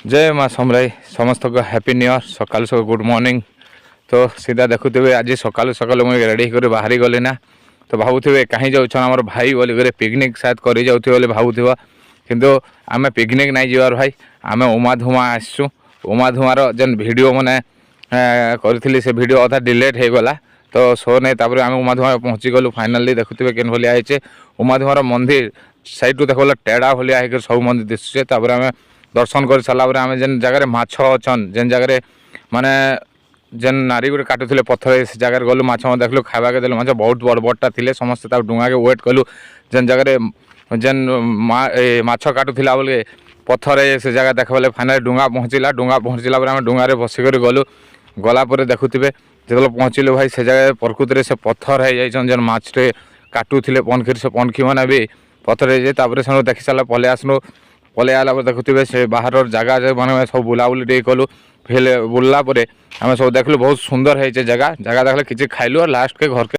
जय माँ समराई समस्त को हैप्पी न्यू ईयर सकाल सकाल गुड मॉर्निंग। तो सीधा देखुवे आज सकाल सकाल मुझे रेडी कर बाहरी गली ना। तो भावुवे कहीं जाऊन आम भाई बोलिक पिकनिक शायद कर जाऊे भावुव किंतु आम पिकनिक नहीं जबार भाई आम उमाधुमा आसचु। उमाधुमार जेन वीडियो मैंने करी से वीडियो अधा डिलेट हो गला तो शो नहीं तापर आम उमाधुमा पहुँची गलु फाइनाली देखुवे केन भाया है उमाधुमार मंदिर साइड रू देख टेढ़ा भाया है सब मंदिर दिशुचे। तापर आम दर्शन कर सारापर आम जेन जगह माछ अच्छन जेन जगह माने जेन नारी गोटे काटुले पत्थर से जगह गलु माछ देखलु खावा के देलु माछ बहुत बड़ बड़टा थे समस्त डुंगा के वेट कलु जेन जगह जेन माछ काटुला बोले पत्थर से जगह देखा फाइनाल डुंगा पहुँचला आम डुंगारे बसिक गलु गलापर देखुवे जो पहुँचलु भाई से जगह प्रकृति से पत्थर है जेन माछटे काटुले पनखी से पनखी मैंने भी पत्थर है देखी सारा पलि आसनु पलि आला देखुवे से बाहर जगह मैंने सब बुलाबुली टे कलु फिर बुलला आम सब देखलु बहुत सुंदर है जगह जगह देखले किसी खाइलु और लास्ट के घर के